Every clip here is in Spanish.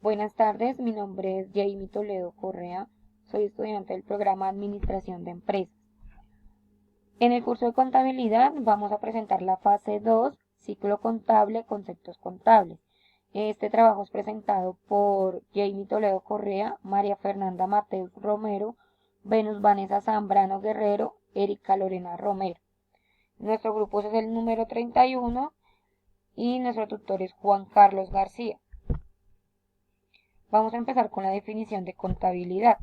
Buenas tardes, mi nombre es Jamie Toledo Correa, soy estudiante del programa Administración de Empresas. En el curso de contabilidad vamos a presentar la fase 2, ciclo contable, conceptos contables. Este trabajo es presentado por Jamie Toledo Correa, María Fernanda Mateus Romero, Venus Vanessa Zambrano Guerrero, Erika Lorena Romero. Nuestro grupo es el número 31 y nuestro tutor es Juan Carlos García. Vamos a empezar con la definición de contabilidad.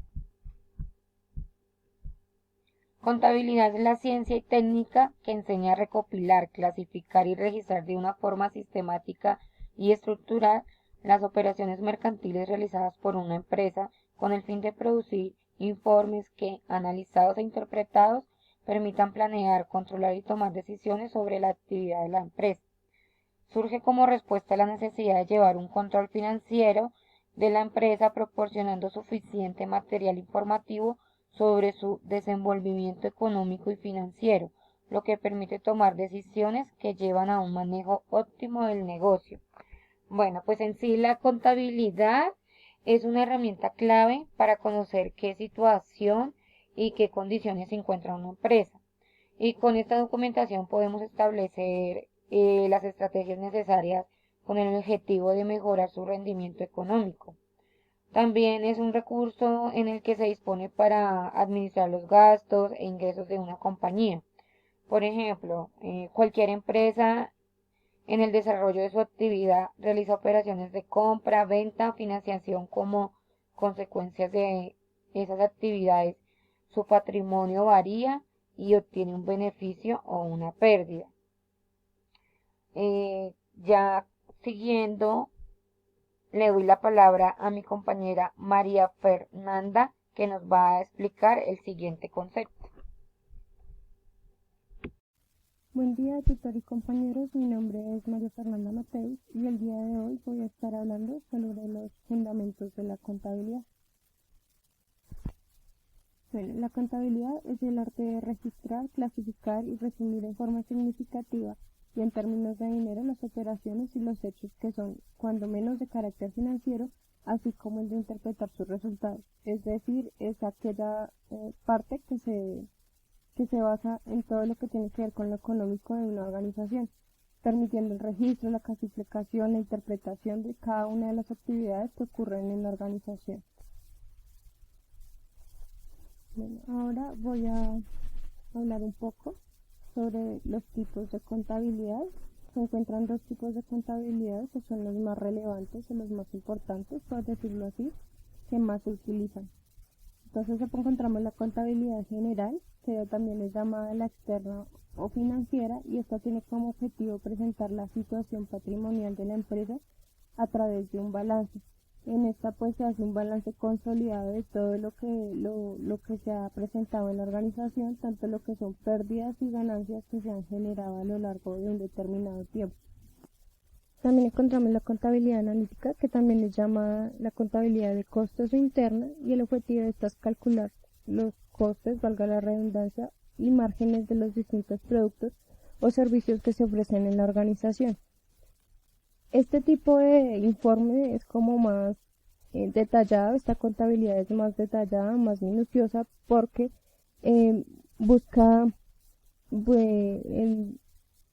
Contabilidad es la ciencia y técnica que enseña a recopilar, clasificar y registrar de una forma sistemática y estructural las operaciones mercantiles realizadas por una empresa con el fin de producir informes que, analizados e interpretados, permitan planear, controlar y tomar decisiones sobre la actividad de la empresa. Surge como respuesta a la necesidad de llevar un control financiero de la empresa proporcionando suficiente material informativo sobre su desenvolvimiento económico y financiero, lo que permite tomar decisiones que llevan a un manejo óptimo del negocio. Bueno, pues en sí la contabilidad es una herramienta clave para conocer qué situación y qué condiciones se encuentra una empresa. Y con esta documentación podemos establecer las estrategias necesarias con el objetivo de mejorar su rendimiento económico. También es un recurso en el que se dispone para administrar los gastos e ingresos de una compañía. Por ejemplo, cualquier empresa en el desarrollo de su actividad realiza operaciones de compra, venta, financiación como consecuencias de esas actividades. Su patrimonio varía y obtiene un beneficio o una pérdida. Ya siguiendo, le doy la palabra a mi compañera María Fernanda, que nos va a explicar el siguiente concepto. Buen día, tutor y compañeros. Mi nombre es María Fernanda Mateus y el día de hoy voy a estar hablando sobre los fundamentos de la contabilidad. Bueno, la contabilidad es el arte de registrar, clasificar y resumir en forma significativa y en términos de dinero las operaciones y los hechos que son, cuando menos, de carácter financiero, así como el de interpretar sus resultados. Es decir, es aquella parte que se basa en todo lo que tiene que ver con lo económico de una organización, permitiendo el registro, la clasificación, la interpretación de cada una de las actividades que ocurren en la organización. Bueno, ahora voy a hablar un poco sobre los tipos de contabilidad. Se encuentran dos tipos de contabilidad que son los más relevantes o los más importantes, por decirlo así, que más se utilizan. Entonces encontramos la contabilidad general, que también es llamada la externa o financiera, y esta tiene como objetivo presentar la situación patrimonial de la empresa a través de un balance. En esta pues se hace un balance consolidado de todo lo que se ha presentado en la organización, tanto lo que son pérdidas y ganancias que se han generado a lo largo de un determinado tiempo. También encontramos la contabilidad analítica, que también es llamada la contabilidad de costos o interna, y el objetivo de esta es calcular los costes, valga la redundancia, y márgenes de los distintos productos o servicios que se ofrecen en la organización. Este tipo de informe es como más detallado, esta contabilidad es más detallada, más minuciosa, porque busca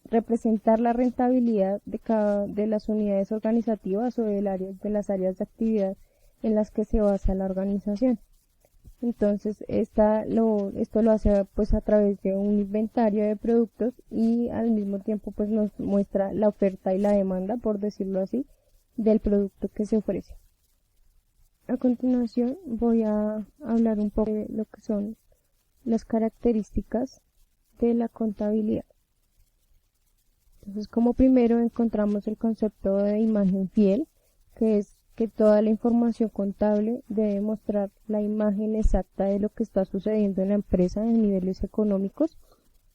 representar la rentabilidad de cada de las unidades organizativas o de las áreas de actividad en las que se basa la organización. Entonces, esto lo hace pues a través de un inventario de productos y al mismo tiempo pues nos muestra la oferta y la demanda, por decirlo así, del producto que se ofrece. A continuación voy a hablar un poco de lo que son las características de la contabilidad. Entonces, como primero encontramos el concepto de imagen fiel, que es que toda la información contable debe mostrar la imagen exacta de lo que está sucediendo en la empresa en niveles económicos.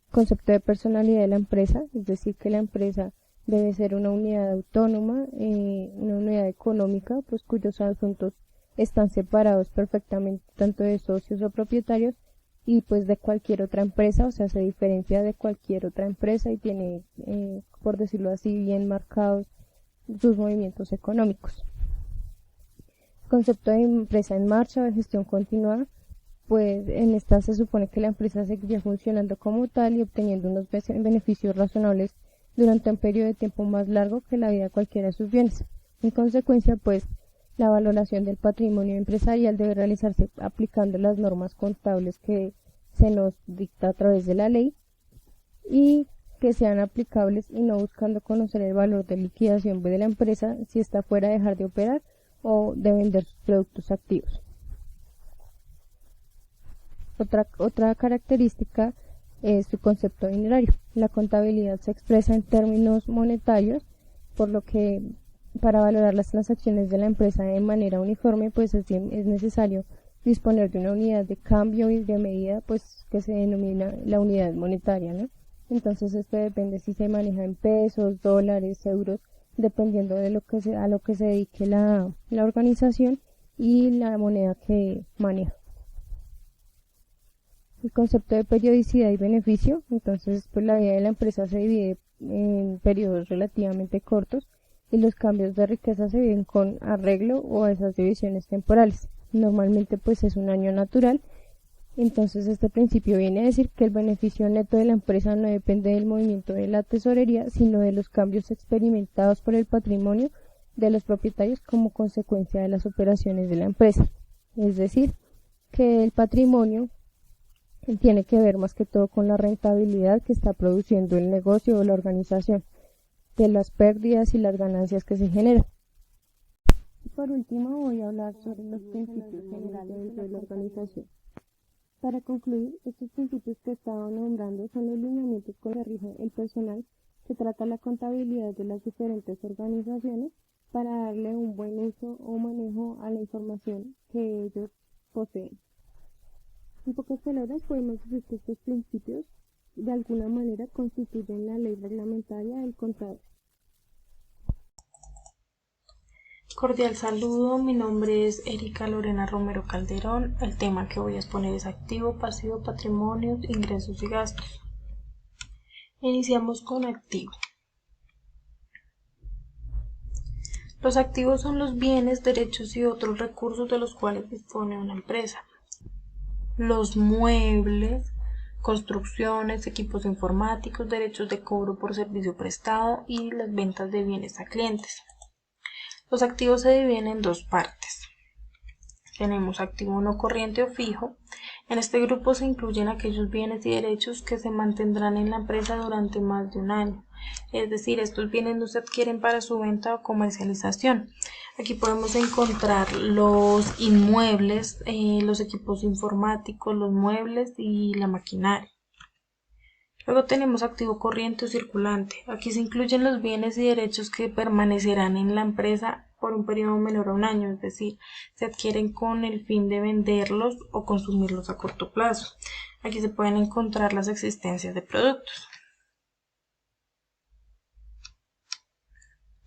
Concepto de personalidad de la empresa, es decir, que la empresa debe ser una unidad autónoma, una unidad económica, pues cuyos asuntos están separados perfectamente tanto de socios o propietarios y pues de cualquier otra empresa, o sea, se diferencia de cualquier otra empresa y tiene, por decirlo así, bien marcados sus movimientos económicos. concepto de empresa en marcha o de gestión continuada, pues en esta se supone que la empresa seguiría funcionando como tal y obteniendo unos beneficios razonables durante un periodo de tiempo más largo que la vida de cualquiera de sus bienes. En consecuencia, pues, la valoración del patrimonio empresarial debe realizarse aplicando las normas contables que se nos dicta a través de la ley y que sean aplicables y no buscando conocer el valor de liquidación de la empresa si está fuera de dejar de operar o de vender sus productos activos. Otra característica es su concepto dinerario. La contabilidad se expresa en términos monetarios, por lo que para valorar las transacciones de la empresa de manera uniforme, pues es necesario disponer de una unidad de cambio y de medida, pues que se denomina la unidad monetaria, ¿no? Entonces esto depende si se maneja en pesos, dólares, euros, dependiendo de a lo que se dedique la organización y la moneda que maneja. El concepto de periodicidad y beneficio, entonces pues la vida de la empresa se divide en periodos relativamente cortos y los cambios de riqueza se viven con arreglo o a esas divisiones temporales. Normalmente pues es un año natural. Entonces este principio viene a decir que el beneficio neto de la empresa no depende del movimiento de la tesorería, sino de los cambios experimentados por el patrimonio de los propietarios como consecuencia de las operaciones de la empresa. Es decir, que el patrimonio tiene que ver más que todo con la rentabilidad que está produciendo el negocio o la organización, de las pérdidas y las ganancias que se generan. Por último voy a hablar sobre los principios generales dentro de la organización. Para concluir, estos principios que he estado nombrando son los lineamientos con los que rige el personal que trata la contabilidad de las diferentes organizaciones para darle un buen uso o manejo a la información que ellos poseen. En pocas palabras, podemos decir que estos principios de alguna manera constituyen la ley reglamentaria del contador. Cordial saludo, mi nombre es Erika Lorena Romero Calderón. El tema que voy a exponer es activo, pasivo, patrimonio, ingresos y gastos. Iniciamos con activo. Los activos son los bienes, derechos y otros recursos de los cuales dispone una empresa. Los muebles, construcciones, equipos informáticos, derechos de cobro por servicio prestado y las ventas de bienes a clientes. Los activos se dividen en dos partes. Tenemos activo no corriente o fijo. En este grupo se incluyen aquellos bienes y derechos que se mantendrán en la empresa durante más de un año. Es decir, estos bienes no se adquieren para su venta o comercialización. Aquí podemos encontrar los inmuebles, los equipos informáticos, los muebles y la maquinaria. Luego tenemos activo corriente o circulante. Aquí se incluyen los bienes y derechos que permanecerán en la empresa por un periodo menor a un año, es decir, se adquieren con el fin de venderlos o consumirlos a corto plazo. Aquí se pueden encontrar las existencias de productos.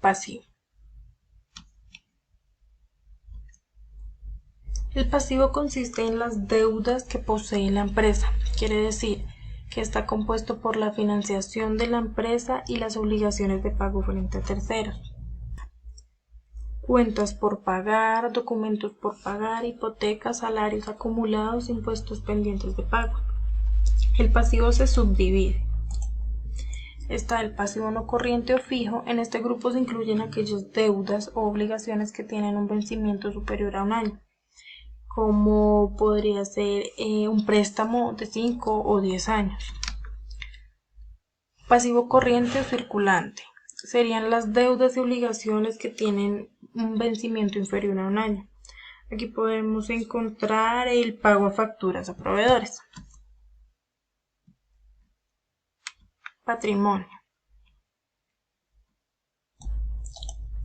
Pasivo. El pasivo consiste en las deudas que posee la empresa, quiere decir que está compuesto por la financiación de la empresa y las obligaciones de pago frente a terceros. Cuentas por pagar, documentos por pagar, hipotecas, salarios acumulados, impuestos pendientes de pago. El pasivo se subdivide. Está el pasivo no corriente o fijo. En este grupo se incluyen aquellas deudas o obligaciones que tienen un vencimiento superior a un año, como podría ser un préstamo de 5 o 10 años. Pasivo corriente o circulante. Serían las deudas y obligaciones que tienen un vencimiento inferior a un año. Aquí podemos encontrar el pago a facturas a proveedores. Patrimonio.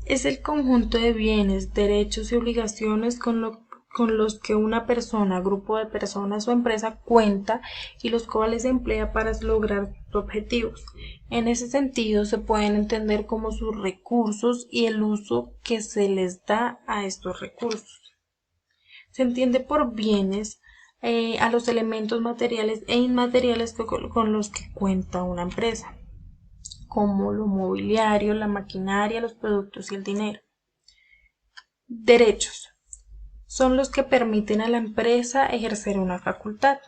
Es el conjunto de bienes, derechos y obligaciones con los que una persona, grupo de personas o empresa cuenta y los cuales emplea para lograr sus objetivos. En ese sentido se pueden entender como sus recursos y el uso que se les da a estos recursos. Se entiende por bienes a los elementos materiales e inmateriales con los que cuenta una empresa, como lo mobiliario, la maquinaria, los productos y el dinero. Derechos. son los que permiten a la empresa ejercer una facultad,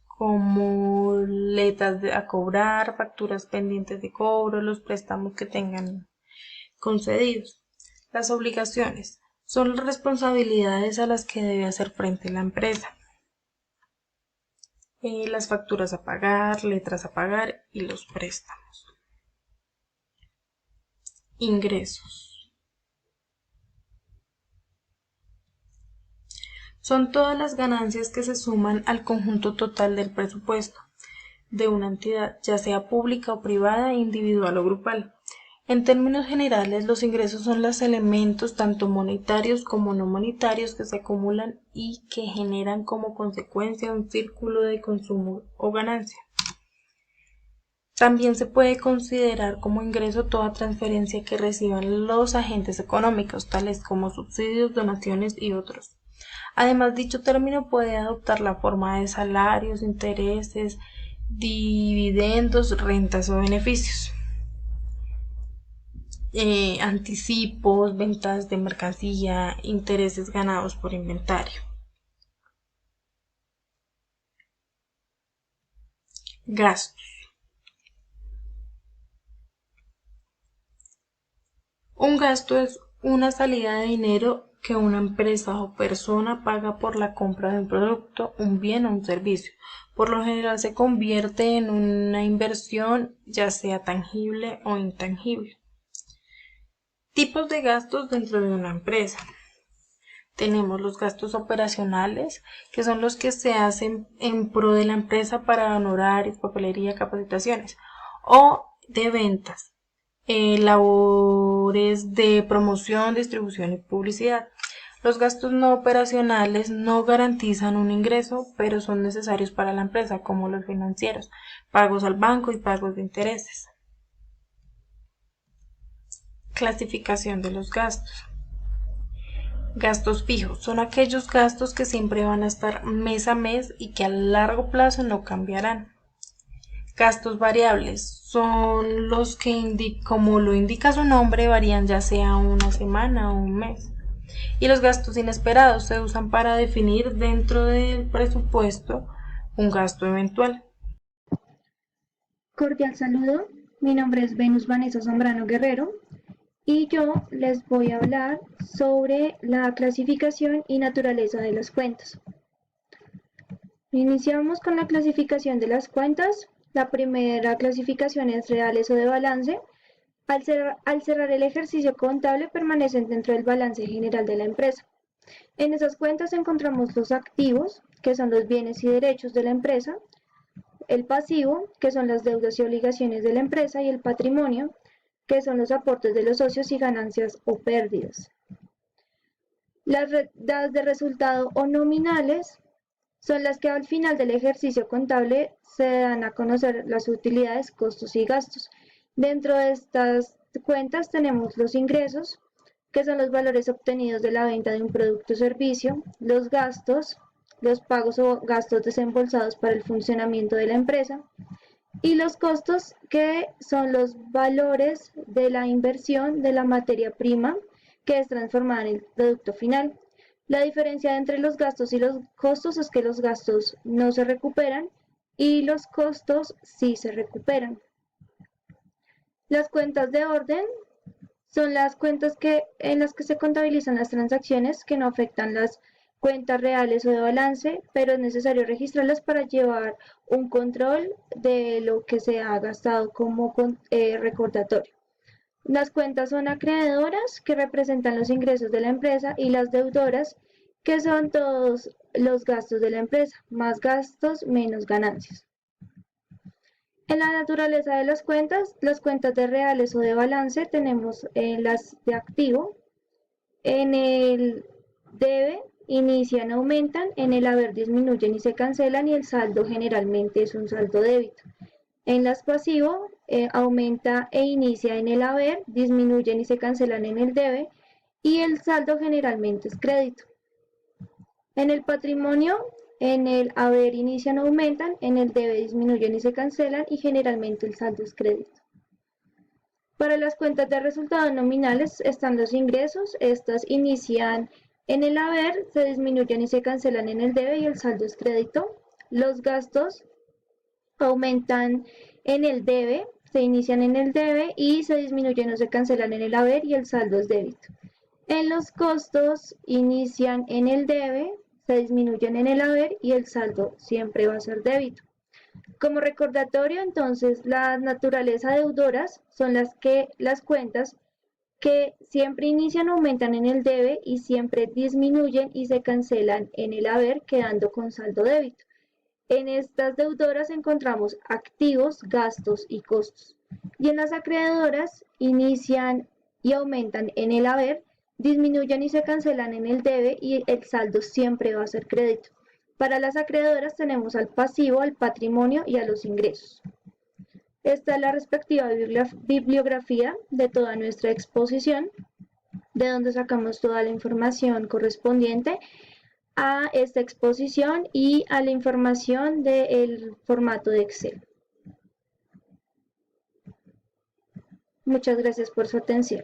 como letras a cobrar, facturas pendientes de cobro, los préstamos que tengan concedidos. Las obligaciones son las responsabilidades a las que debe hacer frente la empresa. Las facturas a pagar, letras a pagar y los préstamos. Ingresos. Son todas las ganancias que se suman al conjunto total del presupuesto de una entidad, ya sea pública o privada, individual o grupal. En términos generales, los ingresos son los elementos tanto monetarios como no monetarios que se acumulan y que generan como consecuencia un círculo de consumo o ganancia. También se puede considerar como ingreso toda transferencia que reciban los agentes económicos, tales como subsidios, donaciones y otros. Además, dicho término puede adoptar la forma de salarios, intereses, dividendos, rentas o beneficios. Anticipos, ventas de mercancía, intereses ganados por inventario. Gastos. Un gasto es una salida de dinero que una empresa o persona paga por la compra de un producto, un bien o un servicio. Por lo general se convierte en una inversión, ya sea tangible o intangible. Tipos de gastos dentro de una empresa. Tenemos los gastos operacionales, que son los que se hacen en pro de la empresa para honorarios, papelería, capacitaciones, o de ventas, labores de promoción, distribución y publicidad. Los gastos no operacionales no garantizan un ingreso, pero son necesarios para la empresa, como los financieros, pagos al banco y pagos de intereses. Clasificación de los gastos. Gastos fijos son aquellos gastos que siempre van a estar mes a mes y que a largo plazo no cambiarán. Gastos variables son los que, como lo indica su nombre, varían ya sea una semana o un mes. Y los gastos inesperados se usan para definir dentro del presupuesto un gasto eventual. Cordial saludo, mi nombre es Venus Vanessa Zambrano Guerrero y yo les voy a hablar sobre la clasificación y naturaleza de las cuentas. Iniciamos con la clasificación de las cuentas. La primera clasificación es reales o de balance. Al cerrar el ejercicio contable permanecen dentro del balance general de la empresa. En esas cuentas encontramos los activos, que son los bienes y derechos de la empresa, el pasivo, que son las deudas y obligaciones de la empresa, y el patrimonio, que son los aportes de los socios y ganancias o pérdidas. Las de resultado o nominales son las que al final del ejercicio contable se dan a conocer las utilidades, costos y gastos. Dentro de estas cuentas tenemos los ingresos, que son los valores obtenidos de la venta de un producto o servicio, los gastos, los pagos o gastos desembolsados para el funcionamiento de la empresa, y los costos, que son los valores de la inversión de la materia prima que es transformada en el producto final. La diferencia entre los gastos y los costos es que los gastos no se recuperan y los costos sí se recuperan. Las cuentas de orden son las cuentas en las que se contabilizan las transacciones que no afectan las cuentas reales o de balance, pero es necesario registrarlas para llevar un control de lo que se ha gastado como recordatorio. Las cuentas son acreedoras, que representan los ingresos de la empresa, y las deudoras, que son todos los gastos de la empresa, más gastos menos ganancias. En la naturaleza de las cuentas de reales o de balance tenemos las de activo. En el debe inician, aumentan, en el haber disminuyen y se cancelan, y el saldo generalmente es un saldo débito. En las pasivo aumenta e inicia en el haber, disminuyen y se cancelan en el debe, y el saldo generalmente es crédito. En el patrimonio, en el haber inician, aumentan, en el debe disminuyen y se cancelan, y generalmente el saldo es crédito. Para las cuentas de resultados nominales están los ingresos. Estas inician En el haber se disminuyen y se cancelan en el debe y el saldo es crédito. Los gastos aumentan en el debe, se inician en el debe y se disminuyen o se cancelan en el haber y el saldo es débito. En los costos inician en el debe, se disminuyen en el haber y el saldo siempre va a ser débito. Como recordatorio, entonces, las naturalezas deudoras son las cuentas que siempre inician o aumentan en el debe y siempre disminuyen y se cancelan en el haber, quedando con saldo débito. En estas deudoras encontramos activos, gastos y costos. Y en las acreedoras inician y aumentan en el haber, disminuyen y se cancelan en el debe y el saldo siempre va a ser crédito. Para las acreedoras tenemos al pasivo, al patrimonio y a los ingresos. Esta es la respectiva bibliografía de toda nuestra exposición, de donde sacamos toda la información correspondiente a esta exposición y a la información del formato de Excel. Muchas gracias por su atención.